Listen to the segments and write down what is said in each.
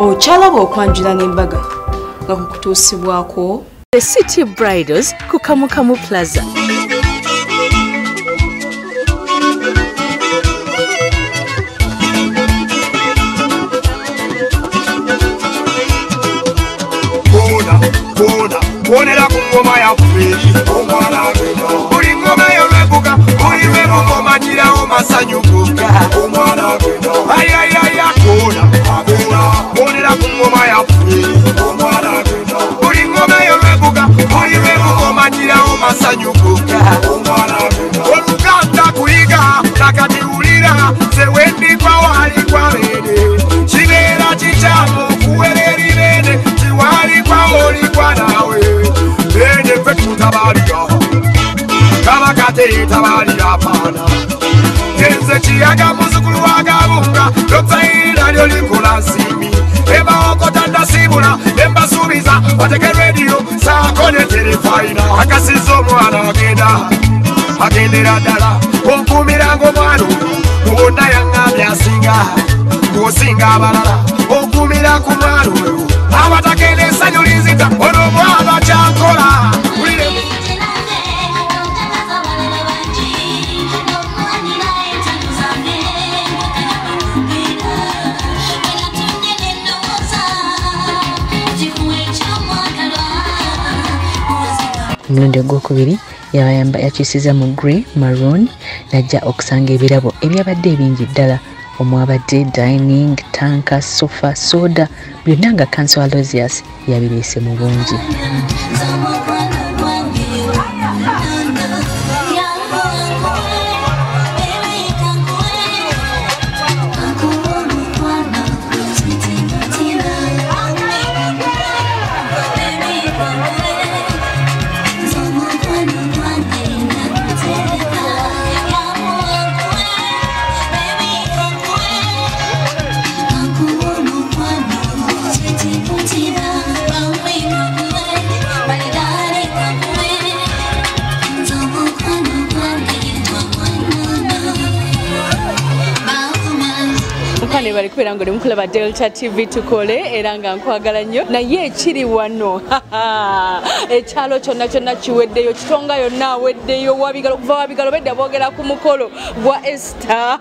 Ochalaba okwanjula n'embaga nga kukutuusibwako The City Bridals ku Kamukamu Plaza. Bonera ku ngoma ya feri omwana wino buli ngoma y'olwebuka buli lwebungoma girawo masanyuko omwana wino ayayaya kona bonera ku ngoma ya feri omwana wino buli ngoma y'olwebuka buli lwebungoma girawo masanyuko omwana wino oluganda kuyiga nakatiwulira sewendikwa wali kwabere kibeera kikyamu okuwerera ibene kiwali kwawoli kwa nawe Tabaria, Kabakate Tabaria Pana. Yenze Chiaga Muzukulu Wagabunga, Dr. Nicola Simi, Eba Okotanda Sibuna, Emba Subiza, Watake Radio, Sakone Telefina, Akasizo Mwana Geda, Agendera Dala, Okumirango Manu, Muna Yanga Yasinga, Musinga Balala, Okumira Kumanu, Awatakene Sanyorizita, Ono Chankola. Mulundi ogwokubiri yabayamba yakisiza mu grey maroon najja okusanga ebirabo ebyabadde ebingi ddala omwabadde dining tanka sofa soda byonna nga Council Aloysius yabireese mu bungi. Bali kubera ngo mukulaba Delta TV tukole era nga nkwagala nnyo naye ekiri wano ekyalo kyonna kyonna kiweddeyo kitonga yonna aweddeyo wabigalo kuva wabigalo bedda boogera ku mukolo gwa Esther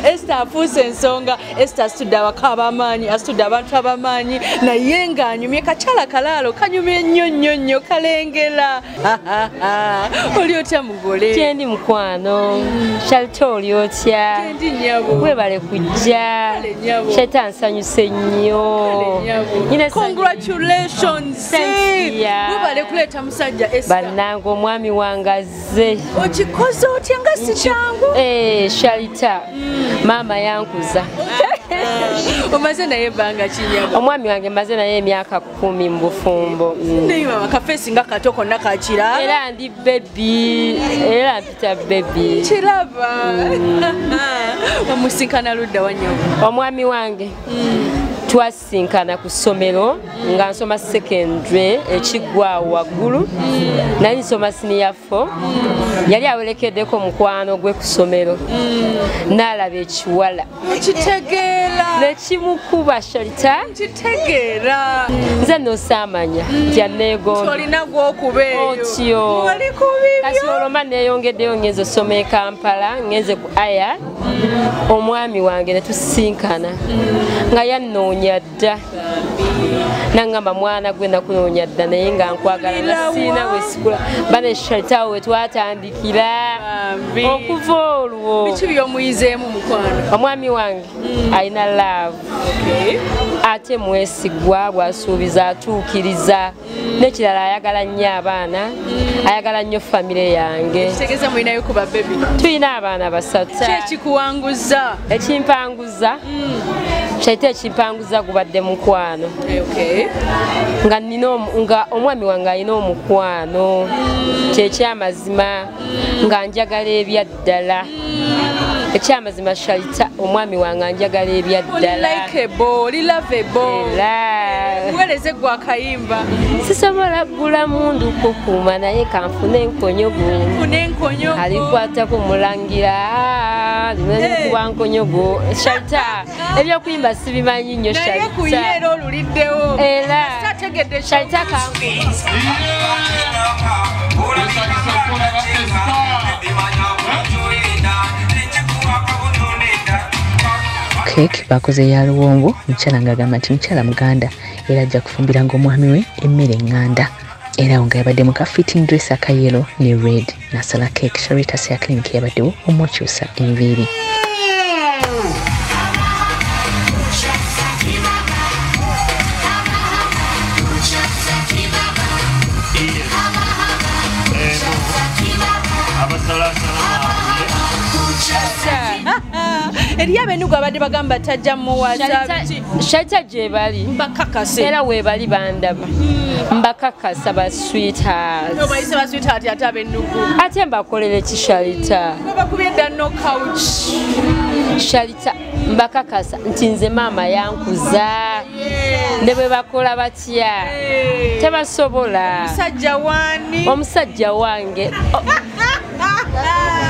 Esther afuuse ensonga Esther asitudde abakaba amaanyi asitudde abantu abamaanyi naye nga anyumye kakyala kalaalo kanyumye nnyo kalengera oli otya mugole kyendi mukwano Charity oli otya kyendi nnyabo bale kujja Shaitan nsanyuse nnyo congratulations bale kuleta musajja Esther bannange omwami wangaze okikoze otya nga si kyangu Charity mama yankuza omaze naye ebbanga kinyabo omwami wange maze naye emyaka 10 mu bufumbo naye mama kafeesi nga kato konna kakira era ndi baby era mpita baby kiraba omusinkana ludda wanyo omwami wange twasinkana ku ssomero nga nsoma secondary ekigwa waggulu nali nsoma senior 4 yali awerekeddeko mukwano gwe ku ssomero n'alaba ekiwala kitegeera nekimukuba Charity kitegeera nze nosaamanya tyaneegondi olina gwokubeeyo otyo kasi oloma neeyongeddeyo ngenze osoma e Kampala ngenze ku aya omwami wange netusinkana nga yannoonya dda nangamba mwana gwe nakunoonya dda naye nga nkwagala nga siina wesikula bane Charity awo wetwatandikira okuva olwo biki byomuyizeemu mukwano omwami wange alina love ate mwesigwa bwasuubiza atuukiriza n'ekirala ayagala nnyo abaana ayagala nnyo famire yange kitegeeza mulinayo ku babebi tulina abaana 3 ekikuwanguza ekimpanguza Charity ekimpanguza gubadde mukwano nga omwami wange alina omukwano kyekyamazima nga njagala ebyaddala ekyamazima Charity omwami wange njagala ebyaddala likeable lovable Muweereze gwa kayimba. Sisobola gula mundu kukuuma naye kanfune enkonyogo. Alikwata ku mulangira. Kuba nkonyogo. Shalita. Ebyokuyimba sibimanyi nnyo Shalita. Naye kuyeera oluliddewo. Era. Sategedde Shalita kanku. Cake bakoze ya luwongo mukyala ng'agamba nti mukyala muganda era ajja kufumbiranga omwami we emmere eŋŋanda era nga yabadde mu ka fitting dress akayelo ne red nasala cake Charitas ya clinic yabaddewo omwokyusa enviiri. Eriyo abenugu abadde bagamba tajja mu WhatsApp. Shalita gye bali mbakakase era weebali bandaba mbakakasa ba sweethearts. Obayise ba sweetheart ate abenugu. Ate mbakolere ki Shalita? Bakubye dda no couch. Shalita mbakakasa nti nze maama yankuza ne bwe bakola batya tebasobola. Omusajja wange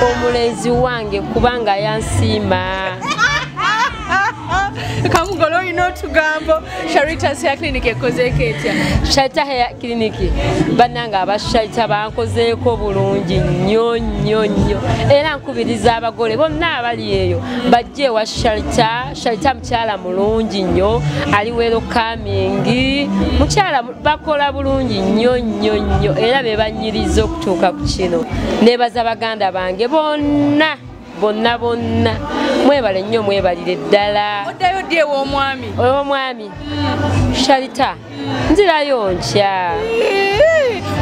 omulenzi wange kubanga yansiima. Kamugolo olina otugambo Charitas ya clinic ekozeeko etya? Shalita ya clinic bannanga abashalita bankozeeko bulungi nnyo nnyo nnyo era nkubiriza abagole bonna abali eyo bajje wa Shalita. Shalita mukyala mulungi nnyo ali welcoming mukyala bakola bulungi nnyo nnyo nnyo era be banyiriza okutuuka ku kino. Neebaza baganda bange bonna mwebale nnyo mwebalire ddala. Oddayo ddi ew'omwami? Ew'omwami Shalita nzirayo nkya.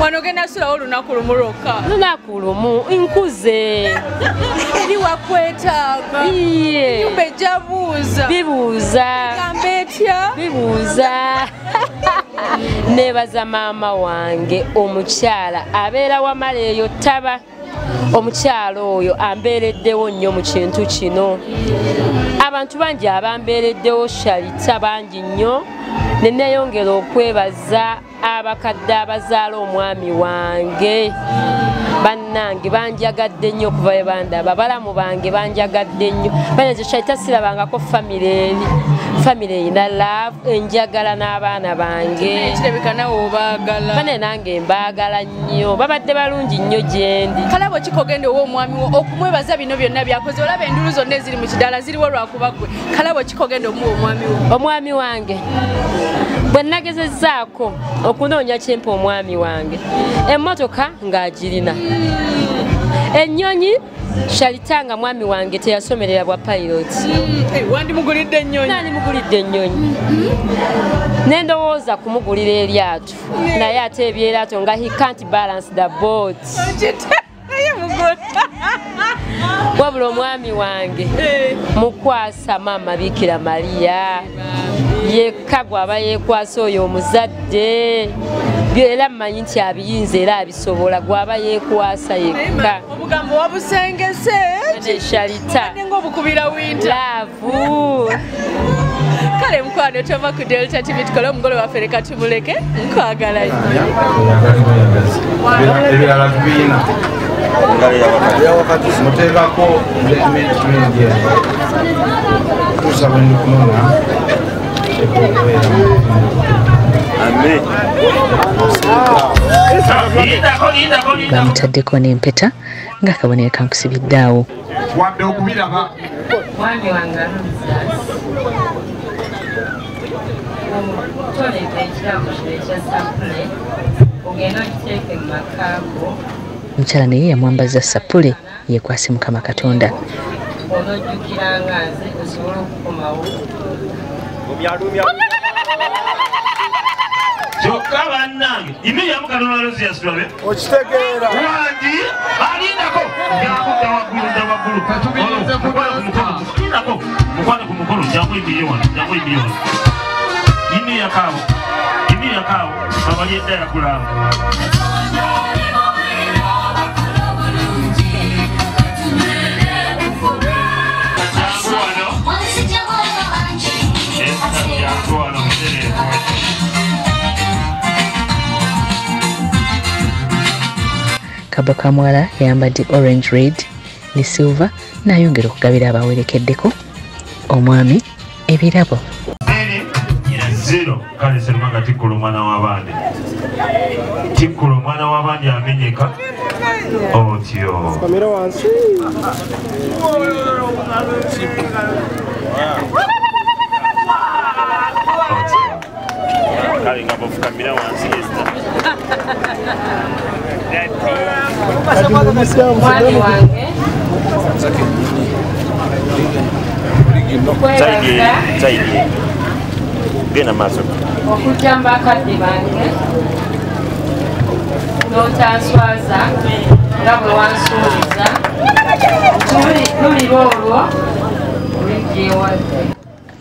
Wano ogenda kusulawo olunaku lumu lwokka? Lunaku lumu nkuze. Eri wakwetaaga? Nyumba ejja buuza. Bibuuza. Gamba etya? Bibuuza. Neebaza maama wange omukyala abeera wamala eyo taba. Omukyalo oyo ambeereddewo nnyo mu kintu kino. Abantu bangi abambeereddewo Shalita bangi nnyo. Ne neeyongera okwebaza abakadde abazaala omwami wange. Bannange banjagadde nnyo okuva we bandaba. Balamu bange banjagadde nnyo. Banyanze Shalita sirabangako famire erina love enjagala n'abaana bange. Kirabika nawe obaagala. Bane nange mbaagala nnyo. Babadde balungi nnyo gye ndi. Kalabo ki kogenda ow'omwami wo okumwebaza bino byonna byakoze? Olaba endulu zonna eziri mu kidaala ziriwo lwakuba gwe. Kalabo ki kogenda omuwa omwami wo? Omwami wange bwe nagezezzaako okunoonya kyempa omwami wange emmotoka ng'agirina. Ennyonyi Shalita nga mwami wange teyasomerera bwa pilot. Wandimugulidde ennyonyi? Nandimugulidde ennyonyi. Nendowooza kumugulira eryato naye ate ebyeryato nga he can't balance the boat. Wabula omwami wange mukwasa maama Bikira Maria yekka gw'aba yeekwasa oyo omuzadde era mmanyi nti abiyinza era abisobola gw'aba yeekwasa yekka. Obugambo wabusengese Shalita ng'obukubira winta laavu. Kale mukwano tova ku Delta TV tukole omugole waffe leka tumuleke nkwagalayo. Ebirala tubiyina muteekako tusaba ndikunona bamutaddeko n'empeta ng'akabonero kankusibidde awo. wadde okubiraba Mwami wange toleka ekirago kino ekya sapule ogenda okiteeke mu makaako. Omukyala naye yamwambaza sapule yeekwase Mukama Katonda. Onojjukiranga nze osobole okukomawo. kyokka bannange imiriamu kanonalozi yasulabe okitegeera wandi alindako yakudda waggulu mukwano ku mukolo jakuyimbirye wano imiryakaawo abali edda yakulanga jangu wano mutereevu Kabo Kamwala yambadde orange red ne silver n'ayongera okugabira abawerekeddeko omwami ebirabo. 0 kale Sserumanga Tikkula omwana w'abandi. Tikkula omwana w'abandi amenyeka otyo. Kamera wansi. Kale nga bafukamira wansi Esther. Mwami wange Zaidi genda maaso okujjamba akadde bange n'otanswaza nga bwe wansuubiza lulira olwo olijjeewadde.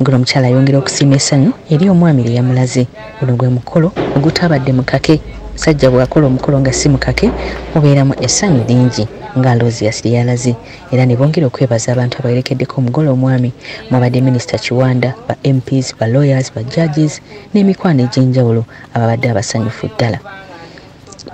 Ngono omukyala ayongera okusiima essanyu eri omwami lye yamulaze. Guno gwe mukolo ogutabadde mukake. Sajja bw'akola omukolo nga si mukake mubeeramu essanyu lingi nga Alozias lye yalaze. Era ne bongera okwebaza abantu abawerekeddeko omugole omwami mwabadde Minisita Kiwanda, ba MPs, ba lawyers, ba judges n'emikwano egy'enjawulo ababadde abasanyufu ddala.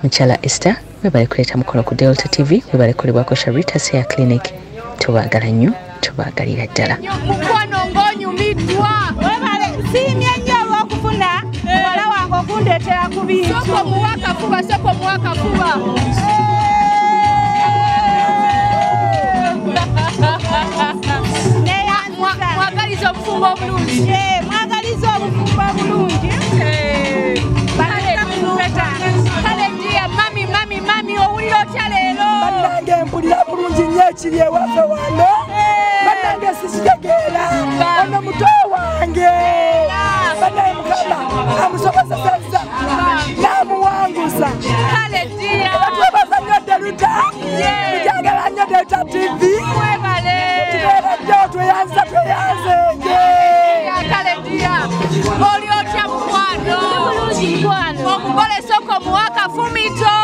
Mukyala Esther webale kuleeta mukolo ku Delta TV, webale kolebwako Sharitas Hair Clinic. Tubaagala nnyo, tubaagalira ddala. Mukwano ng'onyumiddwa. Webale siimye nnyo olw'okufuna muwala wange okundeetera ku bintu. Soko muwakafuba, soko muwakafuba. Mwagaliza obufumbo obulungi. Mwagaliza obufumbo obulungi. Kale njiya mami owulira otya leero? Bannange mpulira bulungi nnyo ekiri ewaffe wano. Bannange sikitegeera. Ono muto wange. Bannange Mukama amusobozesezza n'amuwanguza. Kale njiya. Twebaza nnyo Delta. Tugyagala nnyo Delta TV. Webale. Tubeera nnyo tweyanza. Kale njiya. Oli otya mukwano? Bulungi mukwano. Omugole soko muwaka fumito.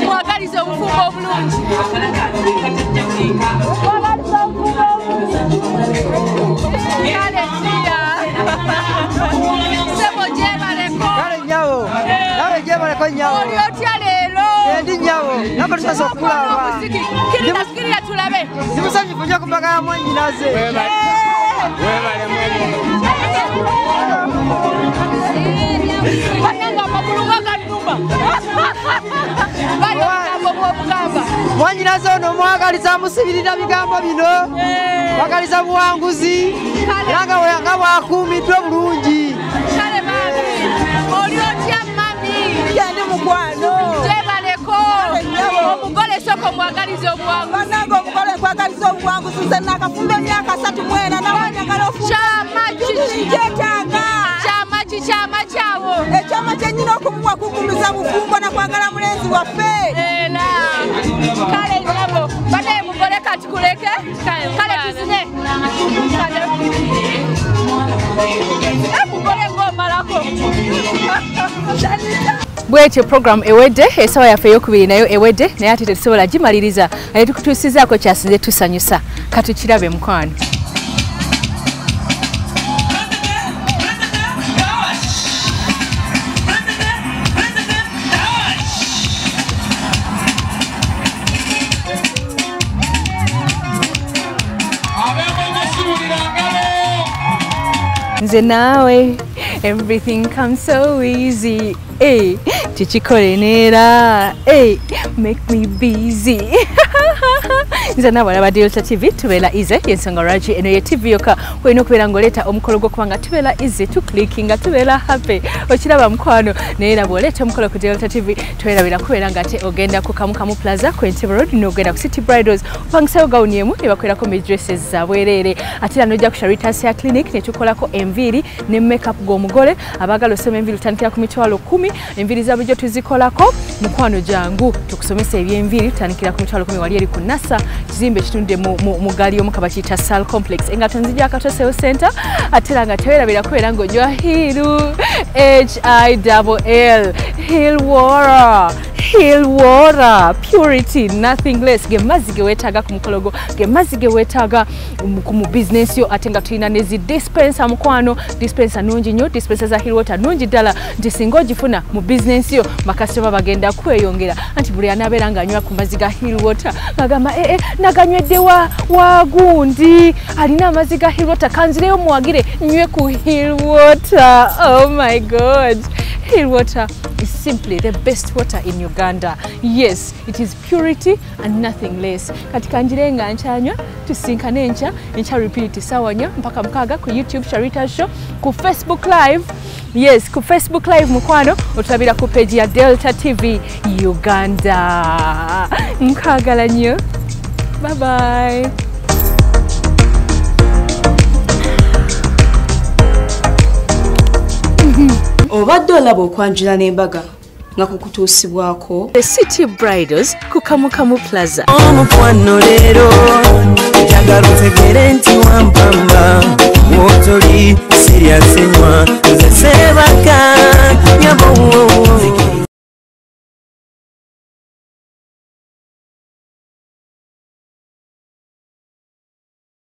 Mwagaliza obufumbo obulungi. Kale njiya. Sebo gyebaleko. Kale nyawo. Nawe gyebaleko nyawo. Oli otya leero? Endi nyawo. Nako tusasa okulaba. Kirira tulabe. Simusanyufu nnyo ku mbaga ya mwannyinaze. Mwannyinaze ono omwagaliza amusibirira bigambo bino. Mwagaliza buwanguzi. Era nga bwakuumiddwa bulungi. Kale mami, oli otya mami? Yendi mukwano. Gyebaleko. Omugole soko mwagaliza obuwanguzi. Bannange omugole nkwagaliza obuwanguzi nze nakafumba emyaka 3 nawe njagala ofumba. Kyama ki? Kyetaaga. Kyama ki? Kyama kyawo. Ekyama kyennyina okumuwa kugumiza bufumbo nakwagala mulenzi waffe. Era. Kale nyabo. Banaye mugole kati kuleke. Kale tuzine. Mugole ng'omalako. Bwetyo program ewedde, esawa yaffe ey'okubiri nayo ewedde, naye ate tetusobola gimaliriza naye tukutuusizaako kyasinze tusanyusa. Katukirabe mukwano. Nze naawe, everything comes so easy. Hey, tukikole neera. Hey, make me busy. Nze naawe alaba Delta TV tubeera easy y'ensonga lwaki eno ye TV yokka olina okubeera ng'oleeta omukolo gw'okubanga tubeera easy tuclickinga tubeera happy okiraba mukwano naye era bw'oleeta omukolo ku Delta TV twerabira kubeera ng'ate ogenda ku Kamukamu Plaza ku Entebbe Road n'ogenda ku City Bridals opangisayo gawuni emu ne bakulerako dresses za bwereere ate era n'ojja ku Sharitas Hair Clinic ne tukolako enviiri ne makeup g'omugole abaagala osoma enviiri tutandikira ku mitwalo 10 enviiri za bulijjo tuzikolako mukwano jangu tukusomesa eby'enviiri tutandikira ku mitwalo 10 wali eri ku NASA kizimbe kitundde mu gali omu kabakiyita Sal Complex engato nzija Katoseo Center ate era nga tewerabira kubeera ng'onywa hiiru HILL Hill Water Hill water, purity, nothing less. Ge mazzi ge wetaaga ku mukologo, ge mazzi ge wetaaga mu business yo ate nga tulina nezi dispenser mukwano, dispenser nungi nnyo, dispenser za Hill water nungi ddala nti singa ogifuna mu business yo bakasitoma bagenda kweyongera anti buli anabeera ng'anywa ku mazzi ga Hill water ng'agamba naganywedde wa gundi alina amazzi ga Hill water kanzireyo muwagire nywe ku Hill water. Oh my God, Hill water is simply the best water in Uganda. Yes, it is purity and nothing less. Katika njire nga nchanywa tusinkane ncha repeat sawa nyo mpaka mkaga ku YouTube Sharita Show, ku Facebook Live. Yes, ku Facebook Live mukwano otabira ku page ya Delta TV Uganda. Mkagala nyo. Bye bye. Obadde olaba okwanjula n'embaga nga kukutuusibwako The City Bridals ku Kamukamu Plaza. Omukwano leero njagala otegere nti wampamba wotoli siryasenywa